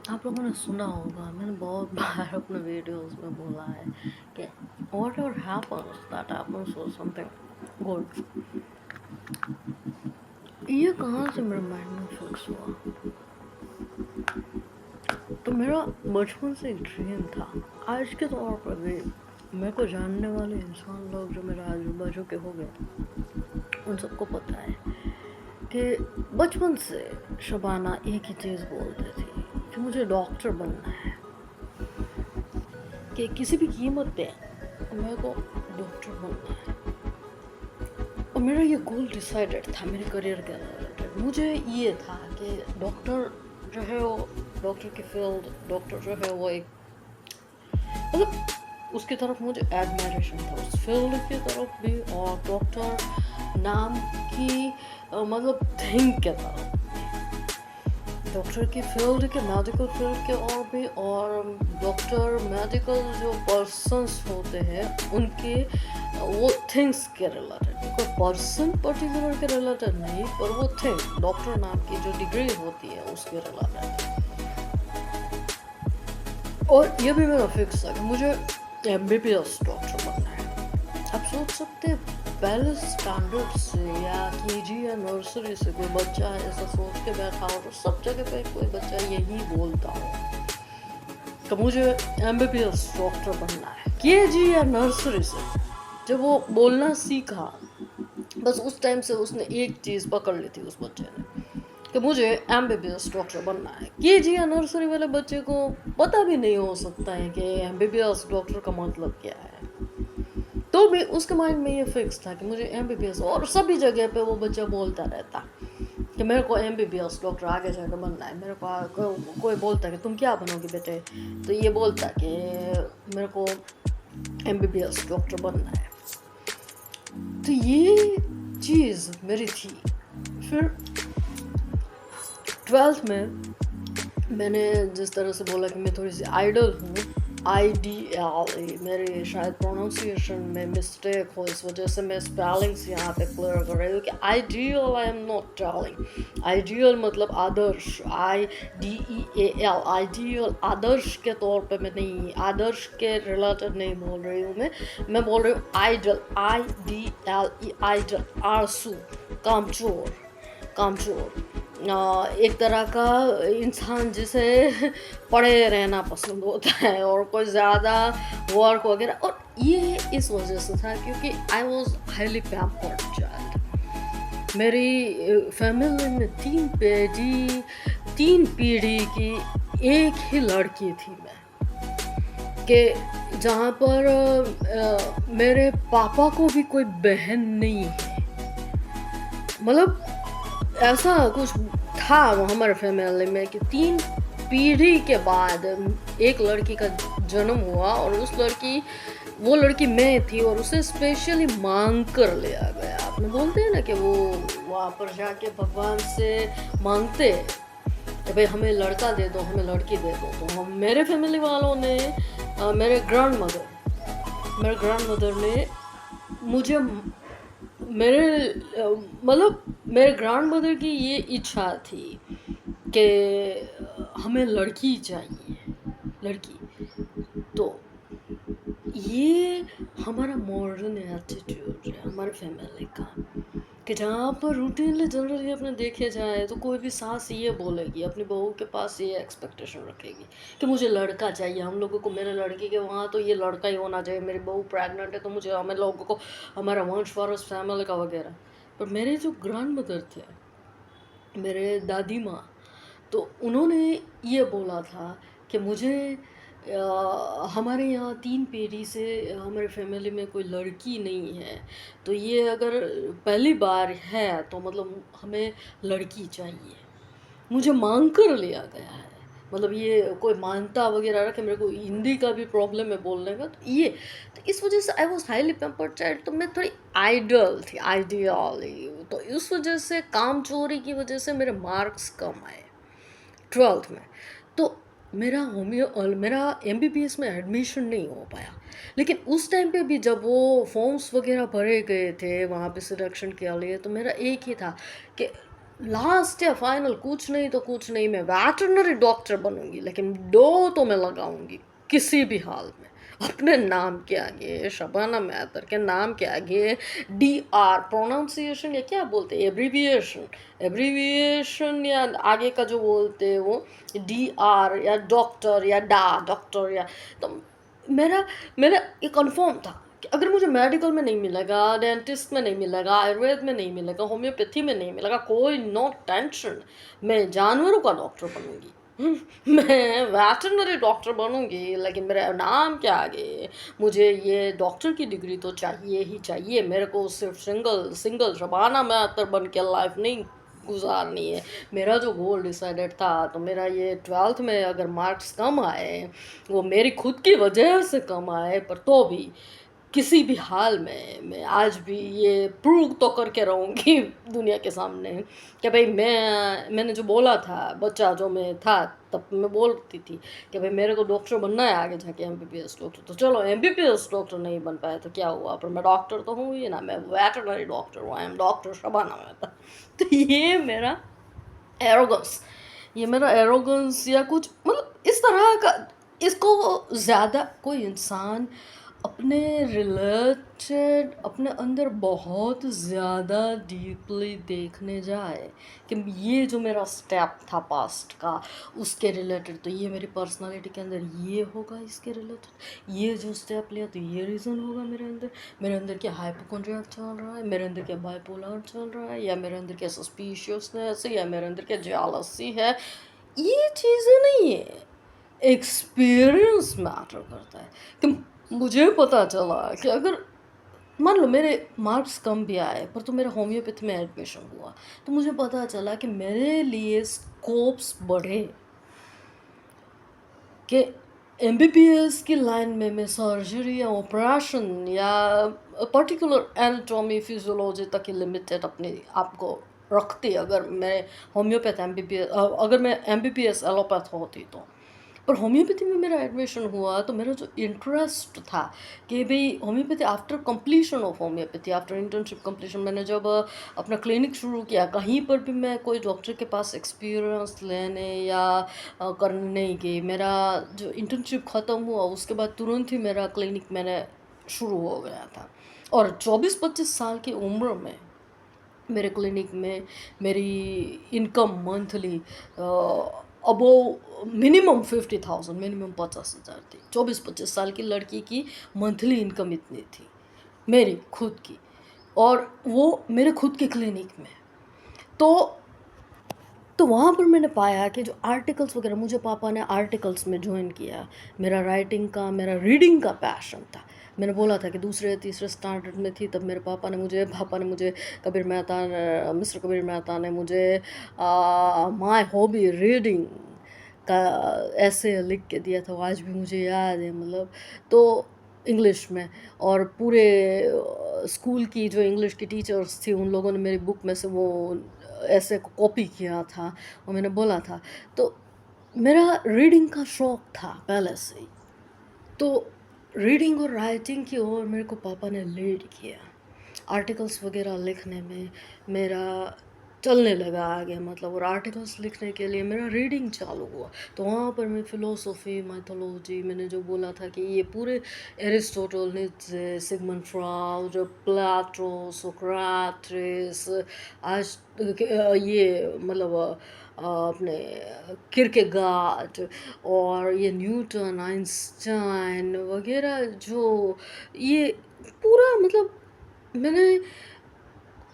आप लोगों ने सुना होगा, मैंने बहुत बार अपने वीडियोस में बोला है कि whatever happens, that happens for something good. ये कहाँ से मेरे माइंड में फिक्स हुआ? तो मेरा बचपन से एक ड्रीम था। आज के तौर पर भी मेरे को जानने वाले इंसान लोग जो मेरे आजू बाजू के हो गए, उन सबको पता है कि बचपन से शबाना एक ही चीज़ बोलती थी कि मुझे डॉक्टर बनना है, कि किसी भी कीमत पे मेरे को डॉक्टर बनना है। और मेरा ये गोल डिसाइडेड था मेरे करियर के रिलेटेड। मुझे ये था कि डॉक्टर जो है वो, डॉक्टर की फील्ड, डॉक्टर जो है वो एक मतलब उसकी तरफ मुझे एडमायरेशन था, उस फील्ड की तरफ भी, और डॉक्टर नाम की मतलब थिंग के तरफ, डॉक्टर की फील्ड के, मेडिकल फील्ड के और भी, और डॉक्टर मेडिकल जो पर्सन्स होते हैं उनके वो थिंग्स के रिलेटेड, कोई पर्सन पर्टिकुलर के रिलेटेड नहीं, पर वो थिंग, डॉक्टर नाम की जो डिग्री होती है उसके रिलेटेड। और ये भी मेरा फिक्स था कि मुझे MBBS डॉक्टर बनना है। आप सोच सकते हैं पहले स्टैंडर्ड से या KG या नर्सरी से कोई बच्चा ऐसा सोच के बैठा हो, तो सब जगह पे कोई बच्चा यही बोलता हो कि मुझे MBBS डॉक्टर बनना है। KG या नर्सरी से जब वो बोलना सीखा, बस उस टाइम से उसने एक चीज़ पकड़ ली थी उस बच्चे ने कि मुझे MBBS डॉक्टर बनना है। KG या नर्सरी वाले बच्चे को पता भी नहीं हो सकता है कि MBBS डॉक्टर का मतलब क्या है, तो भी उसके माइंड में ये फिक्स था कि मुझे MBBS, और सभी जगह पे वो बच्चा बोलता रहता कि मेरे को MBBS डॉक्टर आगे जाकर बनना है। मेरे को कोई बोलता कि तुम क्या बनोगे बेटे, तो ये बोलता कि मेरे को MBBS डॉक्टर बनना है। तो ये चीज़ मेरी थी। फिर 12th में मैंने जिस तरह से बोला कि मैं थोड़ी सी आइडल हूँ, IDL, मेरे शायद प्रोनाउंसिएशन में मिस्टेक हो, इस वजह से मैं स्पेलिंग्स यहाँ पे क्लियर कर रही हूँ कि ideal I am not telling. Ideal मतलब आदर्श, IDEAL, आइडियल आदर्श के तौर पे मैं नहीं, आदर्श के रिलेटेड नहीं बोल रही हूँ मैं बोल रही हूँ आइडल, IDLE, आइडल, आरसू, कामचोर, कामचोर, एक तरह का इंसान जिसे पढ़े रहना पसंद होता है और कोई ज़्यादा वर्क वगैरह, और ये इस वजह से था क्योंकि I was highly pampered child. मेरी फैमिली में तीन पीढ़ी की एक ही लड़की थी मैं, कि जहाँ पर मेरे पापा को भी कोई बहन नहीं है, मतलब ऐसा कुछ था हमारे फैमिली में कि 3 पीढ़ी के बाद एक लड़की का जन्म हुआ, और वो लड़की मैं थी, और उसे स्पेशली मांग कर लिया गया। आपने बोलते हैं ना कि वो वहाँ पर जाके भगवान से मांगते कि भाई हमें लड़का दे दो, हमें लड़की दे दो। तो हम, मेरे फैमिली वालों ने, मेरे ग्रैंड मदर ने मुझे, मेरे मतलब मेरे ग्रैंड मदर की ये इच्छा थी कि हमें लड़की चाहिए, लड़की। तो ये हमारा मॉडर्न एटीट्यूड है हमारे फैमिली का, कि जहाँ पर रूटीनली जनरली अपने देखे जाए तो कोई भी सास ये बोलेगी, अपनी बहू के पास ये एक्सपेक्टेशन रखेगी कि मुझे लड़का चाहिए। हम लोगों को, मेरे लड़की के वहाँ तो ये लड़का ही होना चाहिए, मेरी बहू प्रेग्नेंट है तो मुझे, हमें लोगों को हमारा वंश वारस फैमिली का वगैरह। पर मेरे जो ग्रैंड मदर थे, मेरे दादी माँ, तो उन्होंने ये बोला था कि मुझे हमारे यहाँ 3 पीढ़ी से हमारे फैमिली में कोई लड़की नहीं है, तो ये अगर पहली बार है तो मतलब हमें लड़की चाहिए। मुझे मांग कर लिया गया है, मतलब ये कोई मानता वगैरह रखे, मेरे को हिंदी का भी प्रॉब्लम है बोलने का, तो ये, तो इस वजह से I was highly pampered child. तो मैं थोड़ी आइडल थी, आइडियल, तो इस वजह से, काम चोरी की वजह से मेरे मार्क्स कम आए 12th में। तो मेरा MBBS में एडमिशन नहीं हो पाया। लेकिन उस टाइम पे भी जब वो फॉर्म्स वगैरह भरे गए थे वहाँ पे सिलेक्शन के लिए, तो मेरा एक ही था कि लास्ट या फाइनल कुछ नहीं तो कुछ नहीं, मैं वेटरनरी डॉक्टर बनूंगी, लेकिन दो तो मैं लगाऊंगी किसी भी हाल में, अपने नाम के आगे, शबाना मैतर के नाम के आगे DR, प्रोनाउंसिएशन या क्या बोलते हैं, एब्रीविएशन, एब्रीविएशन या आगे का जो बोलते हैं वो DR, या डॉक्टर या डॉक्टर या, तो मेरा मेरा ये कंफर्म था कि अगर मुझे मेडिकल में नहीं मिलेगा, डेंटिस्ट में नहीं मिलेगा, आयुर्वेद में नहीं मिलेगा, होम्योपैथी में नहीं मिलेगा, कोई नो टेंशन, मैं जानवरों का डॉक्टर बनूंगी। मैं वेटरनरी डॉक्टर बनूंगी, लेकिन मेरे नाम के आगे मुझे ये डॉक्टर की डिग्री तो चाहिए ही चाहिए। मेरे को सिर्फ सिंगल सिंगल शबाना मैतर बन के लाइफ नहीं गुजारनी है। मेरा जो गोल डिसाइडेड था, तो मेरा ये 12th में अगर मार्क्स कम आए, वो मेरी खुद की वजह से कम आए, पर तो भी किसी भी हाल में मैं आज भी ये प्रूव तो करके रहूँगी दुनिया के सामने कि भाई मैंने जो बोला था, बच्चा जो मैं था तब मैं बोलती थी कि भाई मेरे को डॉक्टर बनना है आगे जाके, MBBS डॉक्टर। तो चलो MBBS डॉक्टर नहीं बन पाया तो क्या हुआ, पर मैं डॉक्टर तो हूँ ही ना, मैं वेटरनरी डॉक्टर हूँ, I am doctor Shabana Mehta. तो ये मेरा एरोगेंस, ये मेरा एरोगेंस या कुछ मतलब इस तरह का, इसको ज़्यादा कोई इंसान अपने रिलेटेड अपने अंदर बहुत ज़्यादा डीपली देखने जाए कि ये जो मेरा स्टेप था पास्ट का उसके रिलेटेड, तो ये मेरी पर्सनालिटी के अंदर ये होगा, इसके रिलेटेड ये जो स्टेप लिया तो ये रीज़न होगा मेरे अंदर क्या हाइपोकॉन्ड्रिया चल रहा है, मेरे अंदर क्या बाइपोलर चल रहा है, या मेरे अंदर क्या सस्पिशियसनेस है, या मेरे अंदर क्या जेलसी है। ये चीज़ें नहीं है, एक्सपीरियंस मैटर करता है। कि मुझे पता चला कि अगर मान लो मेरे मार्क्स कम भी आए, पर तो मेरा होम्योपैथी में एडमिशन हुआ, तो मुझे पता चला कि मेरे लिए स्कोप्स बढ़े कि MBBS की लाइन में मैं सर्जरी या ऑपरेशन या पर्टिकुलर एनाटॉमी फिजियोलॉजी तक ही लिमिटेड अपने आप को रखती अगर मैं होम्योपैथ MBBS, अगर मैं MBBS एलोपैथ होती तो। पर होम्योपैथी में मेरा एडमिशन हुआ तो मेरा जो इंटरेस्ट था कि भाई homeopathy after completion of homeopathy, after internship completion, मैंने जब अपना क्लिनिक शुरू किया, कहीं पर भी मैं कोई डॉक्टर के पास एक्सपीरियंस लेने या करने नहीं गई। मेरा जो इंटर्नशिप ख़त्म हुआ उसके बाद तुरंत ही मेरा क्लिनिक मैंने शुरू हो गया था, और 24-25 साल की उम्र में मेरे क्लिनिक में मेरी income monthly above minimum 50,000, minimum 50,000 थी। 24-25 साल की लड़की की मंथली इनकम इतनी थी मेरी खुद की, और वो मेरे खुद के क्लिनिक में। तो वहाँ पर मैंने पाया कि जो आर्टिकल्स वगैरह, मुझे पापा ने आर्टिकल्स में ज्वाइन किया, मेरा राइटिंग का, मेरा रीडिंग का पैशन था। मैंने बोला था कि दूसरे तीसरे स्टैंडर्ड में थी तब मेरे पापा ने मुझे मिस्टर कबीर मेहता ने मुझे माय हॉबी रीडिंग का ऐसे लिख के दिया था, वो आज भी मुझे याद है। मतलब तो इंग्लिश में, और पूरे स्कूल की जो इंग्लिश की टीचर्स थी उन लोगों ने मेरी बुक में से वो ऐसे को कॉपी किया था और मैंने बोला था। तो मेरा रीडिंग का शौक था पहले से ही, तो रीडिंग और राइटिंग की ओर मेरे को पापा ने लीड किया। आर्टिकल्स वगैरह लिखने में मेरा चलने लगा आगे, मतलब, और आर्टिकल्स लिखने के लिए मेरा रीडिंग चालू हुआ। तो वहाँ पर मैं फ़िलोसॉफ़ी, माइथोलॉजी, मैंने जो बोला था कि ये पूरे एरिस्टोटल, नीत्शे, सिगमंड फ्रॉइड, प्लेटो, सोक्रेटिस, आज ये मतलब अपने किरकेगार्ड, और ये न्यूटन, आइंस्टाइन वगैरह, जो ये पूरा मतलब मैंने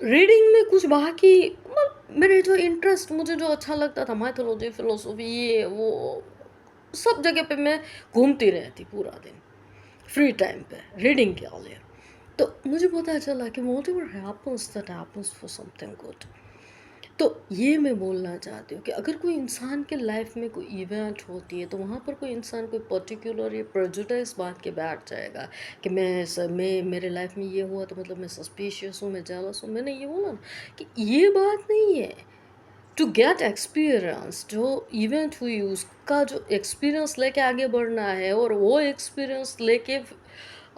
रीडिंग में कुछ बाकी मेरे जो इंटरेस्ट, मुझे जो अच्छा लगता था, माइथोलॉजी, फिलोसॉफी, ये वो सब जगह पे मैं घूमती रहती पूरा दिन फ्री टाइम पे रीडिंग के लिए। तो मुझे पता चला कि whatever happens that happens for something good। तो ये मैं बोलना चाहती हूँ कि अगर कोई इंसान के लाइफ में कोई इवेंट होती है, तो वहाँ पर कोई इंसान कोई पर्टिकुलर या प्रेजुडिस बांध के बैठ जाएगा कि मैं मेरे लाइफ में ये हुआ तो मतलब मैं सस्पिशियस हूँ, मैं जेलस हूँ। मैंने ये बोला ना कि ये बात नहीं है। टू गेट एक्सपीरियंस, जो इवेंट हुई उसका जो एक्सपीरियंस लेके आगे बढ़ना है, और वो एक्सपीरियंस लेके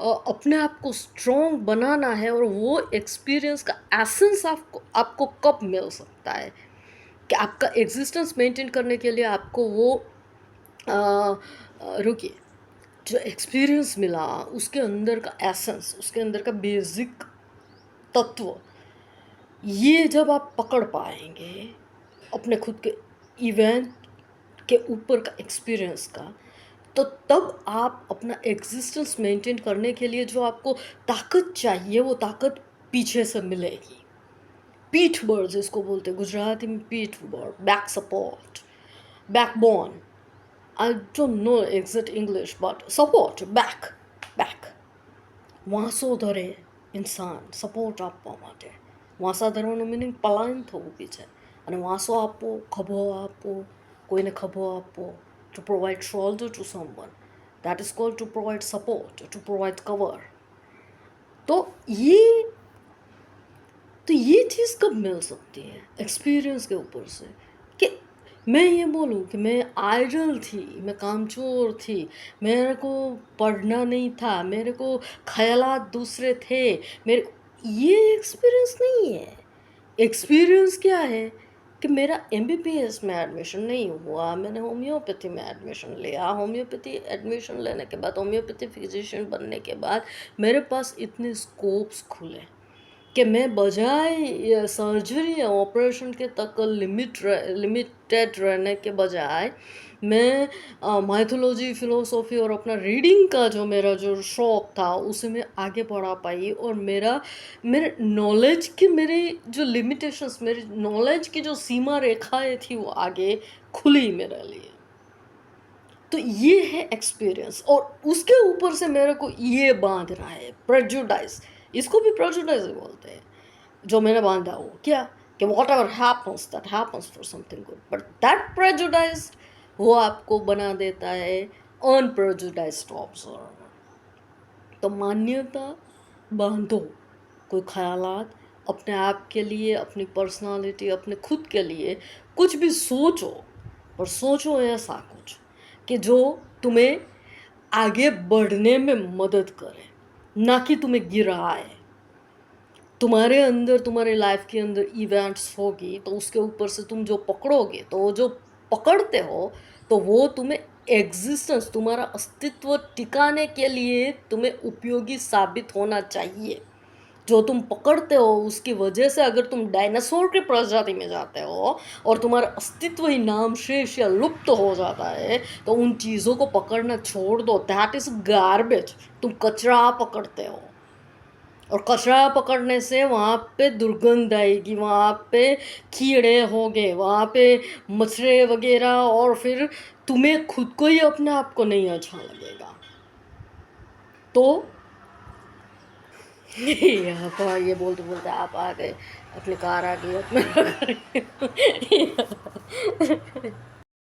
अपने आप को स्ट्रॉन्ग बनाना है, और वो एक्सपीरियंस का एसेंस आपको आपको कब मिल सकता है, कि आपका एग्जिस्टेंस मेंटेन करने के लिए आपको वो रुकिए, जो एक्सपीरियंस मिला उसके अंदर का एसेंस, उसके अंदर का बेसिक तत्व, ये जब आप पकड़ पाएंगे अपने खुद के इवेंट के ऊपर का एक्सपीरियंस का, तो तब आप अपना एग्जिस्टेंस मेंटेन करने के लिए जो आपको ताकत चाहिए वो ताकत पीछे से मिलेगी। पीठ बल जिसको बोलते हैं गुजराती में, पीठ बल, back support, backbone, I don't know exact English but support, back વાંસો ધરે ઇન્સાન સપોર્ટ આપવા માટે. વાંસા ધરવાનો મિનિંગ પલાયન થવું બી છે, અને વાંસો આપવો, ખભો આપવો, કોઈને ખભો આપવો, to provide shoulder to someone, that is called to provide support, to provide cover. तो ये तो ये चीज़ कब मिल सकती है? एक्सपीरियंस के ऊपर से. कि मैं ये बोलूँ कि मैं आइडल थी, मैं कामचोर थी, मेरे को पढ़ना नहीं था, मेरे को ख्यालात दूसरे थे, मेरे ये एक्सपीरियंस नहीं है. एक्सपीरियंस क्या है कि मेरा एमबीबीएस में एडमिशन नहीं हुआ, मैंने होम्योपैथी में एडमिशन लिया. होम्योपैथी एडमिशन लेने के बाद, होम्योपैथी फिजिशियन बनने के बाद मेरे पास इतने स्कोप्स खुले कि मैं बजाय सर्जरी या ऑपरेशन के तक लिमिटेड रहने के बजाय मैं माइथोलॉजी, फिलोसॉफी और अपना रीडिंग का जो मेरा जो शौक़ था उसे मैं आगे बढ़ा पाई. और मेरे नॉलेज की, मेरी जो लिमिटेशंस, मेरी नॉलेज की जो सीमा रेखाएं थी वो आगे खुली मेरे लिए. तो ये है एक्सपीरियंस. और उसके ऊपर से मेरे को ये बांध रहा है प्रेजुडाइज, इसको भी प्रेजुडाइज बोलते हैं, जो मैंने बांधा वो क्या, कि what ever happens that happens for something good, but that prejudice वो आपको बना देता है अनप्रेजुडाइज्ड ऑब्जर्वर. तो मान्यता बांधो, कोई ख्यालात अपने आप के लिए, अपनी पर्सनालिटी, अपने खुद के लिए कुछ भी सोचो, और सोचो ऐसा कुछ कि जो तुम्हें आगे बढ़ने में मदद करे, ना कि तुम्हें गिराए. तुम्हारे अंदर, तुम्हारे लाइफ के अंदर इवेंट्स होगी तो उसके ऊपर से तुम जो पकड़ोगे, तो वो जो पकड़ते हो तो वो तुम्हें एग्जिस्टेंस, तुम्हारा अस्तित्व टिकाने के लिए तुम्हें उपयोगी साबित होना चाहिए. जो तुम पकड़ते हो उसकी वजह से अगर तुम डायनासोर की प्रजाति में जाते हो और तुम्हारा अस्तित्व ही नाम शेष या लुप्त हो जाता है, तो उन चीज़ों को पकड़ना छोड़ दो. That is garbage. तुम कचरा पकड़ते हो, और कचरा पकड़ने से वहाँ पे दुर्गंध आएगी, वहाँ पे कीड़े होंगे, वहाँ पे मच्छरे वगैरह, और फिर तुम्हें खुद को ही अपने आप को नहीं अच्छा लगेगा. तो यहाँ पर ये बोलते बोलते आप आ गए, अपनी कार आ गई, अपने